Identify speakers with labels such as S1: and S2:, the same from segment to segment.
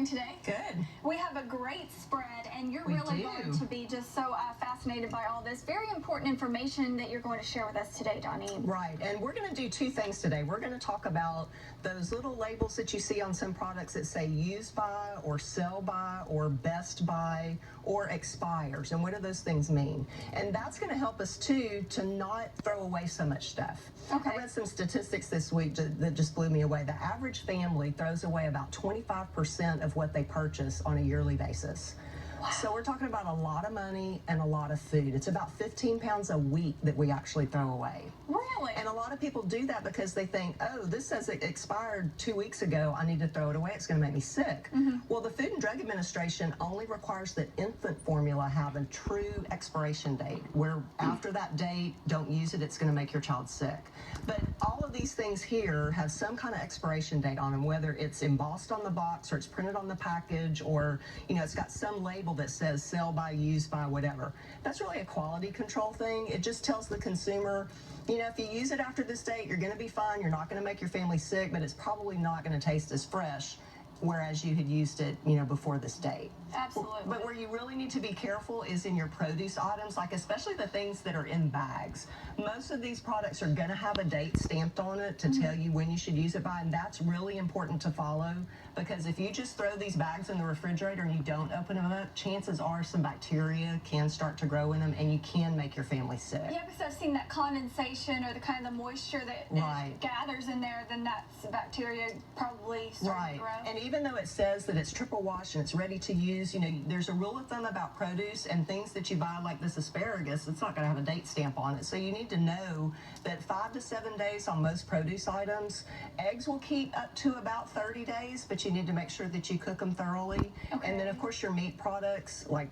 S1: doing today?
S2: Good.
S1: We have a great spread, and you're
S2: We
S1: really
S2: do.
S1: going to be just so fascinated by all this very important information that you're going to share with us today, Donnie.
S2: Right, and we're going to do two things today. We're going to talk about those little labels that you see on some products that say used by or sell by or best by or expires, and what do those things mean? And that's going to help us too to not throw away so much stuff.
S1: Okay.
S2: I read some statistics this week that just blew me away. The average family throws away about 25% of what they purchase on a yearly basis.
S1: Wow.
S2: So we're talking about a lot of money and a lot of food. It's about 15 pounds a week that we actually throw away.
S1: Really?
S2: And a lot of people do that because they think, oh, this says it expired 2 weeks ago. I need to throw it away. It's going to make me sick. Well, the Food and Drug Administration only requires that infant formula have a true expiration date, where after that date, don't use it. It's going to make your child sick. But all of these things here have some kind of expiration date on them, whether it's embossed on the box or it's printed on the package, or it's got some label that says sell by, used by, whatever. That's really a quality control thing. It just tells the consumer, if you use it after this date, you're going to be fine. You're not going to make your family sick, but it's probably not going to taste as fresh, whereas you had used it, before this date.
S1: Absolutely.
S2: But where you really need to be careful is in your produce items, like especially the things that are in bags. Most of these products are going to have a date stamped on it to tell you when you should use it by, and that's really important to follow, because if you just throw these bags in the refrigerator and you don't open them up, chances are some bacteria can start to grow in them, and you can make your family sick.
S1: Yeah, because I've seen that condensation or the kind of the moisture that
S2: Right.
S1: gathers in there, then that's bacteria probably starting to grow.
S2: And even though it says that it's triple washed and it's ready to use, there's a rule of thumb about produce and things that you buy, like this asparagus. It's not going to have a date stamp on it. So you need to know that 5 to 7 days on most produce items. Eggs will keep up to about 30 days, but you need to make sure that you cook them thoroughly.
S1: Okay.
S2: And then, of course, your meat products, like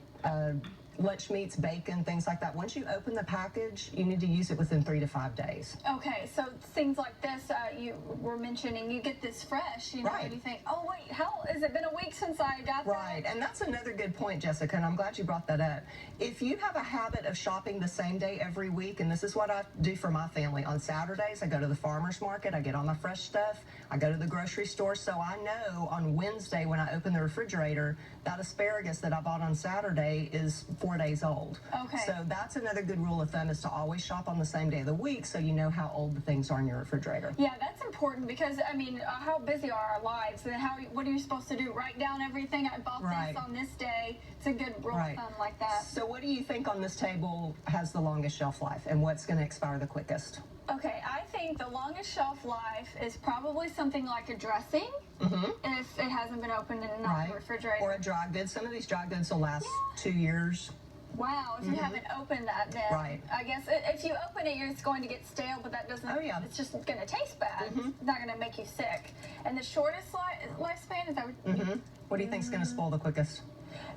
S2: lunch meats, bacon, things like that. Once you open the package, you need to use it within 3 to 5 days.
S1: Okay, so things like this, you were mentioning, you get this fresh,
S2: Right.
S1: and you think, oh wait, how has it been a week since I got that?
S2: Right, and that's another good point, Jessica, and I'm glad you brought that up. If you have a habit of shopping the same day every week, and this is what I do for my family, on Saturdays I go to the farmer's market, I get all my fresh stuff, I go to the grocery store, so I know on Wednesday when I open the refrigerator, that asparagus that I bought on Saturday is 4 days old.
S1: Okay.
S2: So that's another good rule of thumb, is to always shop on the same day of the week so you know how old the things are in your refrigerator.
S1: Yeah, that's important because, how busy are our lives, and what are you supposed to do? Write down everything? I bought
S2: Right.
S1: this on this day. It's a good rule
S2: Right.
S1: of thumb like that.
S2: So what do you think on this table has the longest shelf life, and what's going to expire the quickest?
S1: Okay, I think the longest shelf life is probably something like a dressing, if it hasn't been opened and not in the refrigerator.
S2: Or a dry good. Some of these dry goods will last 2 years.
S1: Wow, if you haven't opened that, then
S2: Right.
S1: I guess if you open it, it's going to get stale, but that doesn't,
S2: Oh, yeah.
S1: it's just going to taste bad. It's not going to make you sick. And the shortest lifespan, is that
S2: What do you think is going to spoil the quickest?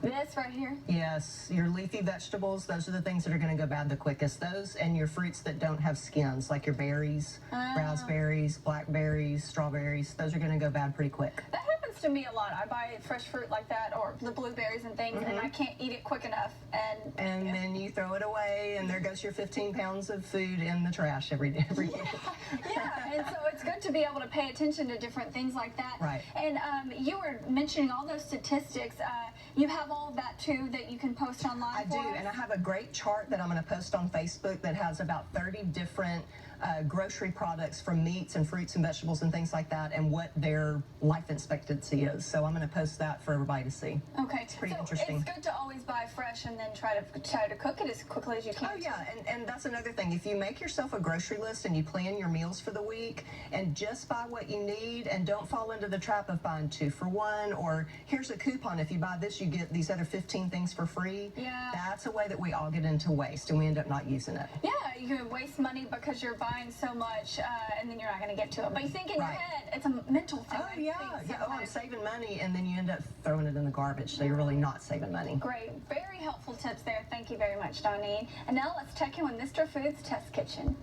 S1: this right here?
S2: Yes, your leafy vegetables, those are the things that are going to go bad the quickest. Those and your fruits that don't have skins, like your berries, raspberries, blackberries, strawberries, those are going to go bad pretty quick.
S1: That happens to me a lot. I buy fresh fruit like that, or the blueberries and things, and I can't eat it quick enough.
S2: And then you throw it away, and there goes your 15 pounds of food in the trash every year.
S1: Yeah, and so it's good to be able to pay attention to different things like that.
S2: Right.
S1: And you were mentioning all those statistics. You have all of that too that you can post online.
S2: I do, and I have a great chart that I'm going to post on Facebook that has about 30 different grocery products, from meats and fruits and vegetables and things like that, and what their life expectancy is. So I'm going to post that for everybody to see.
S1: Okay,
S2: It's pretty
S1: so
S2: interesting.
S1: It's good to always buy fresh and then try to cook it as quickly as you can.
S2: Oh yeah, and that's another thing. If you make yourself a grocery list and you plan your meals for the week and just buy what you need, and don't fall into the trap of buying 2 for 1, or here's a coupon, if you buy this you get these other 15 things for free.
S1: Yeah.
S2: That's a way that we all get into waste and we end up not using it.
S1: Yeah, you can waste money because you're buying so much and then you're not going to get to it. But you think in your head, it's a mental thing.
S2: Oh
S1: I
S2: yeah,
S1: think
S2: yeah. Oh, I'm
S1: sometimes.
S2: saving money, and then you end up throwing it in the garbage, so you're really not saving money.
S1: Great, very helpful tips there. Thank you very much, Donnie. And now let's check in with Mr. Food's Test Kitchen.